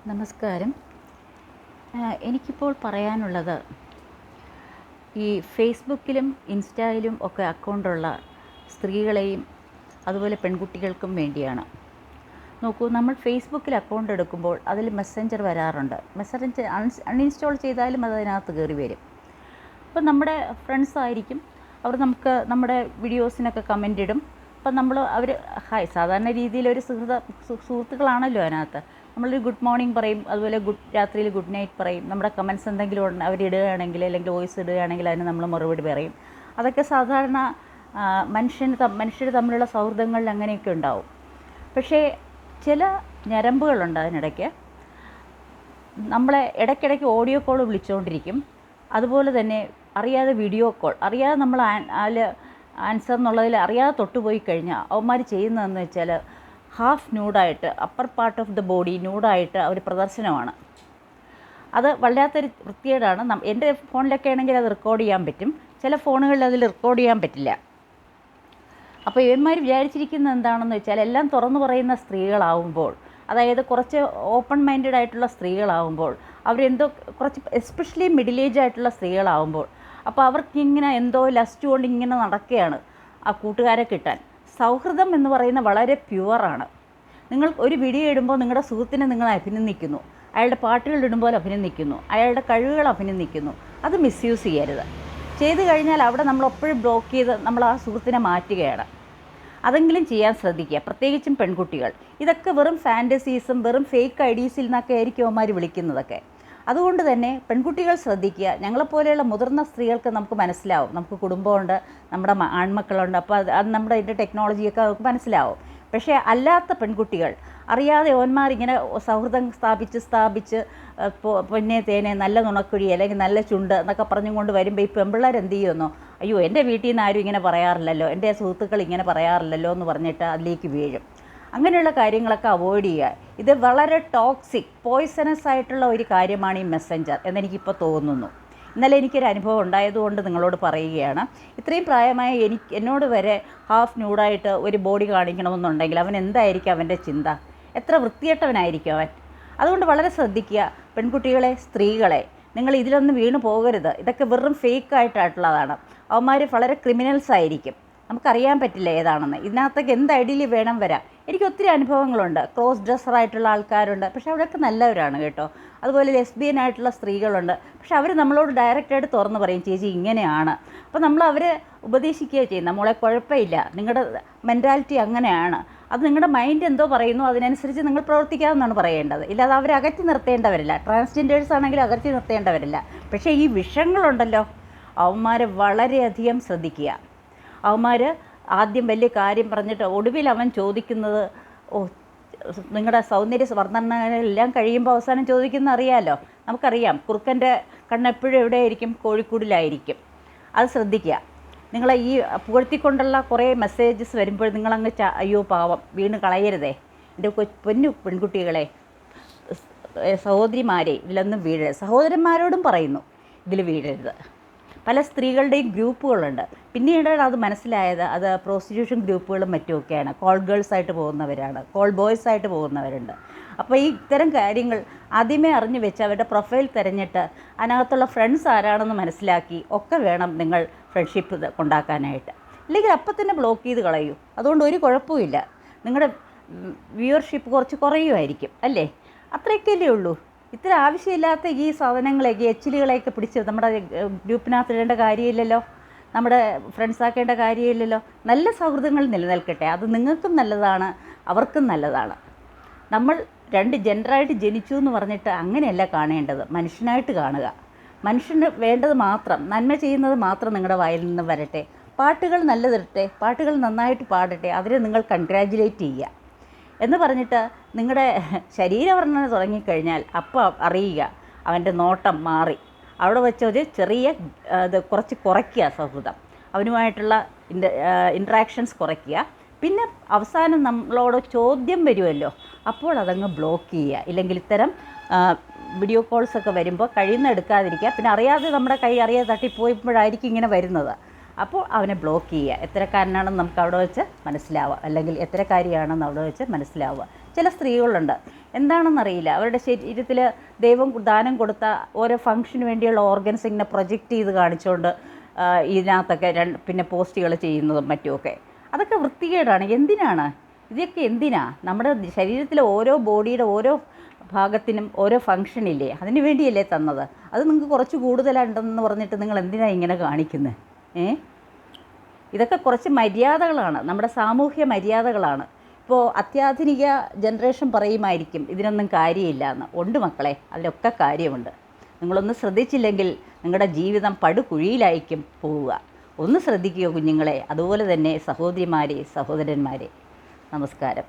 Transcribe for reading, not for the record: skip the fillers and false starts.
നമസ്കാരം. എനിക്കിപ്പോൾ പറയാനുള്ളത് ഈ ഫേസ്ബുക്കിലും ഇൻസ്റ്റയിലും ഒക്കെ അക്കൗണ്ടുള്ള സ്ത്രീകളെയും അതുപോലെ പെൺകുട്ടികൾക്കും വേണ്ടിയാണ്. നോക്കൂ, നമ്മൾ ഫേസ്ബുക്കിൽ അക്കൗണ്ട് എടുക്കുമ്പോൾ അതിൽ മെസ്സഞ്ചർ വരാറുണ്ട്. മെസ്സഞ്ചർ അൺഇൻസ്റ്റാൾ ചെയ്താലും അതിനകത്ത് കയറി വരും. അപ്പം നമ്മുടെ ഫ്രണ്ട്സ് ആയിരിക്കും, അവർ നമുക്ക് നമ്മുടെ വീഡിയോസിനൊക്കെ കമൻ്റ് ഇടും. അപ്പം അവർ ഹായ്, സാധാരണ രീതിയിൽ ഒരു സുഹൃത്തുക്കളാണല്ലോ അതിനകത്ത്. നമ്മളൊരു ഗുഡ് മോർണിംഗ് പറയും, അതുപോലെ രാത്രിയിൽ ഗുഡ് നൈറ്റ് പറയും. നമ്മുടെ കമൻറ്റ്സ് എന്തെങ്കിലും അവരിടുകയാണെങ്കിൽ അല്ലെങ്കിൽ വോയിസ് ഇടുകയാണെങ്കിൽ അതിന് നമ്മൾ മറുപടി പറയും. അതൊക്കെ സാധാരണ മനുഷ്യർ തമ്മിലുള്ള സൗഹൃദങ്ങളിൽ അങ്ങനെയൊക്കെ ഉണ്ടാവും. പക്ഷേ ചില ഞരമ്പുകളുണ്ട് അതിനിടയ്ക്ക്. നമ്മളെ ഇടയ്ക്കിടയ്ക്ക് ഓഡിയോ കോൾ വിളിച്ചുകൊണ്ടിരിക്കും. അതുപോലെ തന്നെ അറിയാതെ വീഡിയോ കോൾ, അറിയാതെ നമ്മൾ ആൻസർ എന്നുള്ളതിൽ അറിയാതെ തൊട്ടുപോയി കഴിഞ്ഞാൽ അവന്മാർ ചെയ്യുന്നതെന്ന് വെച്ചാൽ ഹാഫ് ന്യൂഡായിട്ട്, upper part of the body ന്യൂഡായിട്ട് അവർ പ്രദർശനമാണ്. അത് വല്ലാത്തൊരു വൃത്തികേടാണ്. എൻ്റെ ഫോണിലൊക്കെ ആണെങ്കിൽ അത് റെക്കോർഡ് ചെയ്യാൻ പറ്റും, ചില ഫോണുകളിൽ അതിൽ റെക്കോർഡ് ചെയ്യാൻ പറ്റില്ല. അപ്പോൾ ഇവന്മാർ വിചാരിച്ചിരിക്കുന്നത് എന്താണെന്ന് വെച്ചാൽ എല്ലാം തുറന്നു പറയുന്ന സ്ത്രീകളാവുമ്പോൾ, അതായത് കുറച്ച് ഓപ്പൺ മൈൻഡഡ് ആയിട്ടുള്ള സ്ത്രീകളാവുമ്പോൾ, അവരെന്തോ കുറച്ച് എസ്പെഷ്യലി മിഡിൽ ഏജ് ആയിട്ടുള്ള സ്ത്രീകളാവുമ്പോൾ, അപ്പോൾ അവർക്കിങ്ങനെ എന്തോ ലസ്റ്റ് കൊണ്ട് ഇങ്ങനെ നടക്കുകയാണ് ആ കൂട്ടുകാരെ കിട്ടാൻ. സൗഹൃദം എന്ന് പറയുന്ന വളരെ പ്യുവറാണ്. നിങ്ങൾ ഒരു വീഡിയോ ഇടുമ്പോൾ നിങ്ങളുടെ സുഹൃത്തിനെ നിങ്ങൾ അഭിനന്ദിക്കുന്നു, അയാളുടെ പാട്ടുകൾ ഇടുമ്പോൾ അഭിനന്ദിക്കുന്നു, അയാളുടെ കഴിവുകൾ അഭിനന്ദിക്കുന്നു. അത് മിസ്യൂസ് ചെയ്തു കഴിഞ്ഞാൽ അവിടെ നമ്മൾ എപ്പോഴും ബ്ലോക്ക് ചെയ്ത് നമ്മൾ ആ സുഹൃത്തിനെ മാറ്റുകയാണ്. അതെങ്കിലും ചെയ്യാൻ ശ്രദ്ധിക്കുക, പ്രത്യേകിച്ചും പെൺകുട്ടികൾ. ഇതൊക്കെ വെറും ഫാൻറ്റസീസും വെറും ഫേക്ക് ഐഡീസിൽ നിന്നൊക്കെ ആയിരിക്കും അവന്മാർ വിളിക്കുന്നതൊക്കെ. അതുകൊണ്ട് തന്നെ പെൺകുട്ടികൾ ശ്രദ്ധിക്കുക. ഞങ്ങളെപ്പോലെയുള്ള മുതിർന്ന സ്ത്രീകൾക്ക് നമുക്ക് മനസ്സിലാവും, നമുക്ക് കുടുംബമുണ്ട്, നമ്മുടെ ആൺമക്കളുണ്ട്, അപ്പോൾ അത് നമ്മുടെ ഇതിൻ്റെ ടെക്നോളജിയൊക്കെ നമുക്ക് മനസ്സിലാവും. പക്ഷേ അല്ലാത്ത പെൺകുട്ടികൾ അറിയാതെ ഓന്മാരിങ്ങനെ സൗഹൃദം സ്ഥാപിച്ച് പൊന്നെ തേനെ നല്ല നുണക്കുഴി അല്ലെങ്കിൽ നല്ല ചുണ്ട് എന്നൊക്കെ പറഞ്ഞും കൊണ്ട് വരുമ്പോൾ ഈ പെൺപിള്ളേർ എന്ത് ചെയ്യുമെന്നോ, അയ്യോ എൻ്റെ വീട്ടിൽ നിന്ന് ആരും ഇങ്ങനെ പറയാറില്ലല്ലോ, എൻ്റെ സുഹൃത്തുക്കൾ ഇങ്ങനെ പറയാറില്ലല്ലോ എന്ന് പറഞ്ഞിട്ട് അതിലേക്ക് വീഴും. അങ്ങനെയുള്ള കാര്യങ്ങളൊക്കെ അവോയ്ഡ് ചെയ്യുക. ഇത് വളരെ ടോക്സിക്, പോയ്സണസ് ആയിട്ടുള്ള ഒരു കാര്യമാണ് ഈ മെസ്സഞ്ചർ എന്നെനിക്കിപ്പോൾ തോന്നുന്നു. ഇന്നലെ എനിക്കൊരു അനുഭവം ഉണ്ടായതുകൊണ്ട് നിങ്ങളോട് പറയുകയാണ്. ഇത്രയും പ്രായമായ എന്നോട് വരെ ഹാഫ് ന്യൂഡായിട്ട് ഒരു ബോഡി കാണിക്കണമെന്നുണ്ടെങ്കിൽ അവൻ എന്തായിരിക്കും അവൻ്റെ ചിന്ത? എത്ര വൃത്തികെട്ടവനായിരിക്കും അവൻ. അതുകൊണ്ട് വളരെ ശ്രദ്ധിക്കുക പെൺകുട്ടികളെ, സ്ത്രീകളെ. നിങ്ങൾ ഇതിലൊന്നും വീണു പോകരുത്. ഇതൊക്കെ വെറും ഫേക്കായിട്ടുള്ളതാണ്. അവന്മാർ വളരെ ക്രിമിനൽസ് ആയിരിക്കും. നമുക്കറിയാൻ പറ്റില്ല ഏതാണെന്ന്. ഇതിനകത്തൊക്കെ എന്ത് ഐഡിയയിൽ വേണം വരാം. എനിക്ക് ഒത്തിരി അനുഭവങ്ങളുണ്ട്. ക്രോസ് ഡ്രസ്സറായിട്ടുള്ള ആൾക്കാരുണ്ട്, പക്ഷേ അവരൊക്കെ നല്ലവരാണ് കേട്ടോ. അതുപോലെ ലെസ്ബിയൻ ആയിട്ടുള്ള സ്ത്രീകളുണ്ട്, പക്ഷെ അവർ നമ്മളോട് ഡയറക്റ്റായിട്ട് തുറന്ന് പറയും, ചേച്ചി ഇങ്ങനെയാണ്. അപ്പോൾ നമ്മൾ അവരെ ഉപദേശിക്കുകയാണ് ചെയ്യുന്നത്, മോളെ കുഴപ്പമില്ല, നിങ്ങളുടെ മെൻറ്റാലിറ്റി അങ്ങനെയാണ്, അത് നിങ്ങളുടെ മൈൻഡ് എന്തോ പറയുന്നു അതിനനുസരിച്ച് നിങ്ങൾ പ്രവർത്തിക്കാമെന്നാണ് പറയേണ്ടത്. ഇല്ലാതെ അവരെ അകറ്റി നിർത്തേണ്ടവരില്ല. ട്രാൻസ്ജെൻഡേഴ്സ് ആണെങ്കിൽ അകറ്റി നിർത്തേണ്ടവരില്ല. പക്ഷേ ഈ വിഷങ്ങളുണ്ടല്ലോ, അവന്മാരെ വളരെയധികം ശ്രദ്ധിക്കുക. അവന്മാർ ആദ്യം വലിയ കാര്യം പറഞ്ഞിട്ട് ഒടുവിൽ അവൻ ചോദിക്കുന്നത്, നിങ്ങളുടെ സൗന്ദര്യ വർണ്ണനകളെല്ലാം കഴിയുമ്പോൾ അവസാനം ചോദിക്കുന്ന അറിയാമല്ലോ, നമുക്കറിയാം. കുറുക്കൻ്റെ കണ്ണെപ്പോഴും എവിടെയായിരിക്കും? കോഴിക്കൂടിലായിരിക്കും. അത് ശ്രദ്ധിക്കുക. നിങ്ങളെ ഈ പുകഴ്ത്തിക്കൊണ്ടുള്ള കുറേ മെസ്സേജസ് വരുമ്പോൾ നിങ്ങളങ്ങ് അയ്യോ പാവം വീണ് കളയരുതേ. എൻ്റെ പൊന്നു പെൺകുട്ടികളെ, സഹോദരിമാരെ, ഇതിലൊന്നും വീഴരുത്. സഹോദരന്മാരോടും പറയുന്നു, ഇതിൽ വീഴരുത്. പല സ്ത്രീകളുടെയും ഗ്രൂപ്പുകളുണ്ട്. പിന്നീടാണ് അത് മനസ്സിലായത്, അത് പ്രോസ്റ്റിറ്റ്യൂഷൻ ഗ്രൂപ്പുകളും മറ്റുമൊക്കെയാണ്. കോൾ ഗേൾസ് ആയിട്ട് പോകുന്നവരാണ്, കോൾ ബോയ്സ് ആയിട്ട് പോകുന്നവരുണ്ട്. അപ്പോൾ ഈ ഇത്തരം കാര്യങ്ങൾ ആദ്യമേ അറിഞ്ഞു വെച്ച് അവരുടെ പ്രൊഫൈൽ തിരഞ്ഞിട്ട് അതിനകത്തുള്ള ഫ്രണ്ട്സ് ആരാണെന്ന് മനസ്സിലാക്കി ഒക്കെ വേണം നിങ്ങൾ ഫ്രണ്ട്ഷിപ്പ് ഉണ്ടാക്കാനായിട്ട്. അല്ലെങ്കിൽ അപ്പം തന്നെ ബ്ലോക്ക് ചെയ്ത് കളയൂ. അതുകൊണ്ട് ഒരു കുഴപ്പമില്ല. നിങ്ങളുടെ വ്യൂവർഷിപ്പ് കുറച്ച് കുറയുമായിരിക്കും അല്ലേ? അത്രയൊക്കെയല്ലേ ഉള്ളൂ. ഇത്ര ആവശ്യമില്ലാത്ത ഈ സാധനങ്ങളെയൊക്കെ എച്ചിലുകളെയൊക്കെ പിടിച്ച് നമ്മുടെ ഗ്രൂപ്പിനകത്ത് ഇടേണ്ട കാര്യമില്ലല്ലോ, നമ്മുടെ ഫ്രണ്ട്സാക്കേണ്ട കാര്യമില്ലല്ലോ. നല്ല സൗഹൃദങ്ങൾ നിലനിൽക്കട്ടെ. അത് നിങ്ങൾക്കും നല്ലതാണ്, അവർക്കും നല്ലതാണ്. നമ്മൾ രണ്ട് ജെൻഡറായിട്ട് ജനിച്ചു എന്ന് പറഞ്ഞിട്ട് അങ്ങനെയല്ല കാണേണ്ടത്. മനുഷ്യനായിട്ട് കാണുക. മനുഷ്യന് വേണ്ടത് മാത്രം, നന്മ ചെയ്യുന്നത് മാത്രം നിങ്ങളുടെ വായിൽ നിന്ന് വരട്ടെ. പാട്ടുകൾ നല്ലതിരട്ടെ, പാട്ടുകൾ നന്നായിട്ട് പാടട്ടെ, അതിനെ നിങ്ങൾ കൺഗ്രാജുലേറ്റ് ചെയ്യുക എന്ന് പറഞ്ഞിട്ട് നിങ്ങളുടെ ശരീരവർണ്ണന തുടങ്ങിക്കഴിഞ്ഞാൽ അപ്പോൾ അറിയുക അവൻ്റെ നോട്ടം മാറി. അവിടെ വെച്ചൊരു ചെറിയ കുറച്ച് കുറയ്ക്കുക സൗഹൃദം, അവനുമായിട്ടുള്ള ഇൻട്രാക്ഷൻസ് കുറയ്ക്കുക. പിന്നെ അവസാനം നമ്മളോട് ചോദ്യം വരുമല്ലോ, അപ്പോൾ അതങ്ങ് ബ്ലോക്ക് ചെയ്യുക. ഇല്ലെങ്കിൽ ഇത്തരം വീഡിയോ കോൾസൊക്കെ വരുമ്പോൾ കഴിയുന്ന എടുക്കാതിരിക്കുക. പിന്നെ അറിയാതെ നമ്മുടെ കൈ അറിയാതെ തട്ടിപ്പോയപ്പോഴായിരിക്കും ഇങ്ങനെ വരുന്നത്. അപ്പോൾ അവനെ ബ്ലോക്ക് ചെയ്യുക. എത്രക്കാരനാണെന്ന് നമുക്ക് അവിടെ വെച്ച് മനസ്സിലാവുക, അല്ലെങ്കിൽ എത്രക്കാരിയാണെന്ന് അവിടെ വെച്ച് മനസ്സിലാവുക. ചില സ്ത്രീകളുണ്ട്, എന്താണെന്നറിയില്ല, അവരുടെ ശരീരത്തിൽ ദൈവം ദാനം കൊടുത്ത ഓരോ ഫംഗ്ഷന് വേണ്ടിയുള്ള ഓർഗൻസ് ഇങ്ങനെ പ്രൊജക്റ്റ് ചെയ്ത് കാണിച്ചുകൊണ്ട് ഇതിനകത്തൊക്കെ പിന്നെ പോസ്റ്റുകൾ ചെയ്യുന്നതും മറ്റുമൊക്കെ. അതൊക്കെ വൃത്തികേടാണ്. എന്തിനാണ് ഇതൊക്കെ? എന്തിനാ? നമ്മുടെ ശരീരത്തിലെ ഓരോ ബോഡിയുടെ ഓരോ ഭാഗത്തിനും ഓരോ ഫംഗ്ഷനില്ലേ, അതിന് വേണ്ടിയല്ലേ തന്നത്. അത് നിങ്ങൾക്ക് കുറച്ച് കൂടുതലുണ്ടെന്ന് പറഞ്ഞിട്ട് നിങ്ങൾ എന്തിനാണ് ഇങ്ങനെ കാണിക്കുന്നത്? ഇതൊക്കെ കുറച്ച് മര്യാദകളാണ്, നമ്മുടെ സാമൂഹ്യ മര്യാദകളാണ്. ഇപ്പോൾ അത്യാധുനിക ജനറേഷൻ പറയുമായിരിക്കും ഇതിനൊന്നും കാര്യമില്ല എന്ന്. ഉണ്ട് മക്കളെ, അതിലൊക്കെ കാര്യമുണ്ട്. നിങ്ങളൊന്ന് ശ്രദ്ധിച്ചില്ലെങ്കിൽ നിങ്ങളുടെ ജീവിതം പടുകുഴിയിലായിരിക്കും പോവുക. ഒന്ന് ശ്രദ്ധിക്കുക കുഞ്ഞുങ്ങളെ. അതുപോലെ തന്നെ സഹോദരിമാരെ, സഹോദരന്മാരെ. നമസ്കാരം.